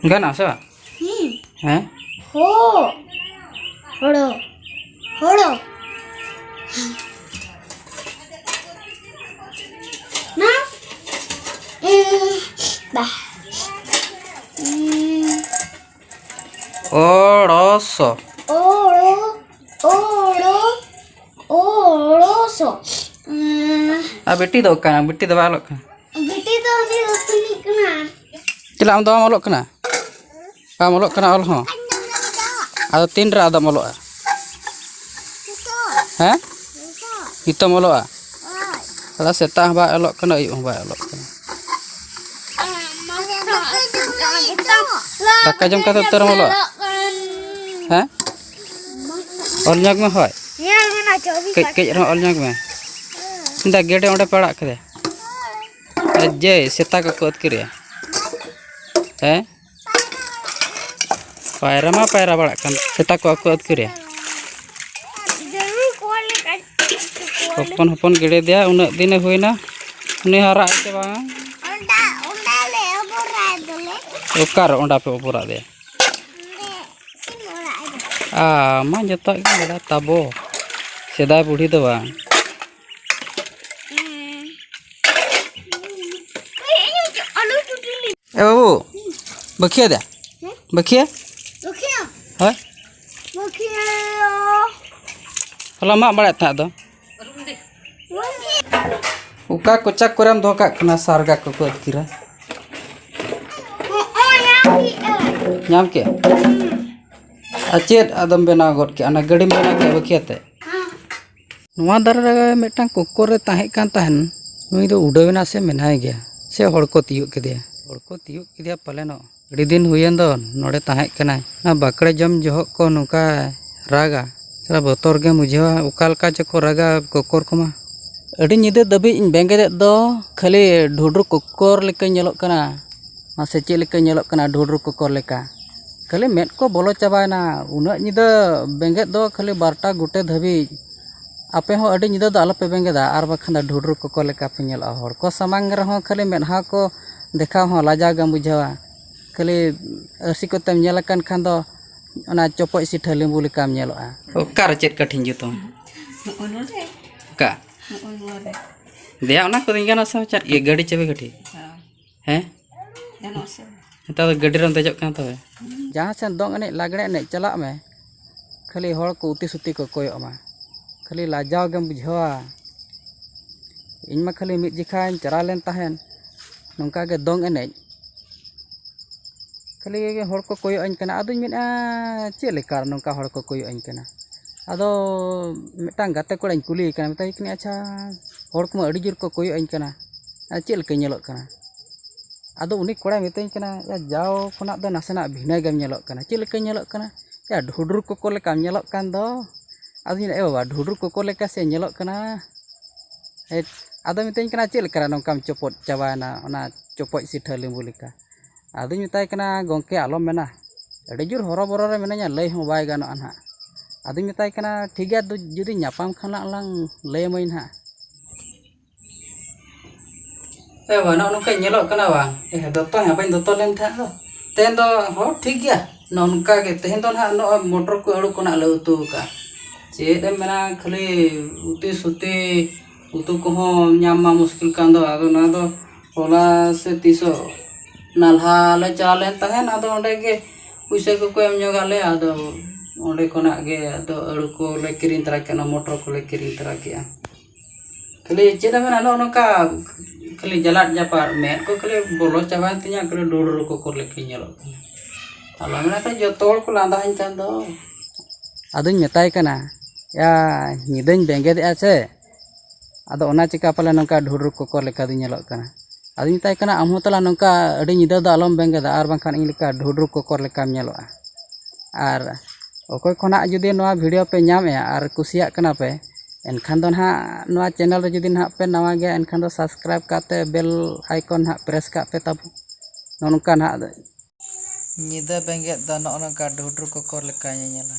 Gana sa? Hah? Ho. Horo. Horo. Nah. Bah. Oroso. Oroso. Beti do kana, beti do balok kana. Beti do ni utuni kana. Cila am do malok kana. Am malok kana ol ho. Ado tin ra ada malok. Hah? Itu malok. Kalau setah ba elok kana iu ba elok kana. Daka jam kata ter malok. Hah? Ol nyak me hoy. Kej ro ol nyak me. Sinda gede onde padak kade. Ajay seta ka kot kiriya. Heh? Paira ma paira badak kan seta ko kot kiriya. Hopon gede dia unak dine huina. Uni hara ite bang. Onda le obora dole. Ukar onda pe opora dia. Ma joto gi ada tabo. Sedai budi do bang. Babu, bakia dah? Bakia? Bakia? Hah? Bakia. Kalau mak barat tak tu? Uka kocak kuram doka kena sarga kokot kira. Nyam ke? Acet adam bena got ke, anak gadim bena ke bakia te. Nuwa dar metang kokor tahe kan tahan, nui do udawena se menai gya, se horko tiuk ke dia. Horko tiuk ke dia paleno. Adi din huyen do node tahe kana. Na bakre jam johok ko nuka raga. Sera botor ge mujhewa ukal ka joko raga kokor koma. Adi nyide dabi in bengge do khali dhudru kokor leka nyelok kana. Mase che leka nyelok kana dhudru kokor leka. Khali met ko bolo chabaina. Unak nyide bengge do khali barta gute dhabi. Ape ho adi nyide do alope bengge da ar bakhan da dhudru kokor leka pe nyelok hor ko samang re ho khali metha ko देखा हो लाजा गम बुझावा खाली अर्सी को तम नेलकन खान दो ओना चोपय सिठा लेंबू लेकाम नेलोआ ओकार चेत कठिन जुतो का देया ओना को दिंगाना सा चार ये गाड़ी चबे कठी हैं तो गाड़ी रम तेजक कान तबे जहां से दोंग एने लागड़े एने चला में खाली हड़ को उती सुती को कोयो मा खाली लाजा गम बुझावा इन मा खाली मिद जिखान चरा लेन ताहेन नौका के दोंग एने खाली हड़ को कोयो अन कना अदुñ मेना चे लेकार नौका हड़ को कोयो अन कना अदो मिटांग गाते कोड़ाñ कुली कना मिताई कनी अच्छा हड़ को अडी जोर को कोयो अन कना चे लेके नेलोक कना अदो उनी कोड़ा मिताई कना या जाओ खना दो नासेना भिना गम नेलोक कना चे लेके नेलोक कना या ढुडुर को लेका नेलोक कान दो अदुñ ए बाबा ढुडुर को लेका से नेलोक कना आदो मिताई कना चे लेका नौकाम चोपट चाबाना ओना चोपट सिठा लेंबू लेका आदो मिताई कना गोंके आलम मेना अडी जोर हरो बरो रे मेनाया लई हो बाय गानो अनहा आदो मिताई कना ठीक गया जुदी न्यापाम खाना लांग लई मई ना ए बना नौका नेलोक कना बा ए दत्तो है बाइन दत्तो लेन था दो तेन दो हो ठीक गया नौका के तेन दो ना नो मोटर को अड़ु कोना ले उतु का चेद मेना खाली उती सुती उतु को न्यामा मुश्किल कान दो आदो ना दो होला से तीसो नालहा ले चलेन तहन आदो ओंडे के पैसा को एम जोगाले आदो ओंडे कोना गे आदो अड़ु को ले किरिन तरा के ना मोटर को ले किरिन तरा के खाली चेद मेना नो नका खाली जलाट जापा मेट को खाली बोलो चाबान तिया खाली डोडर को लेके नेलो आला मेना का जतोड़ को लांदा हन चान दो आदुñ मेताय कना या निदन बेंगे दे आछे आदो ओना चिका पाले नंका ढुडुर को लेका दु नेलोक कना आदुñ मेताय कना आमहो तला नंका अडी निदा द आलम बेंगे दा आर बांखान इन लेका ढुडुर को लेका नेलोआ आर ओकोय खना जुदी नोआ वीडियो पे नामे आर कुसिया कना पे एनखान दो ना नोआ चैनल रे जुदी ना पे नवा गया एनखान दो सब्सक्राइब काते बेल आइकन ना प्रेस का पे तब नोनका ना निदा बेंगे दा नोनका ढुडुर को लेका नेला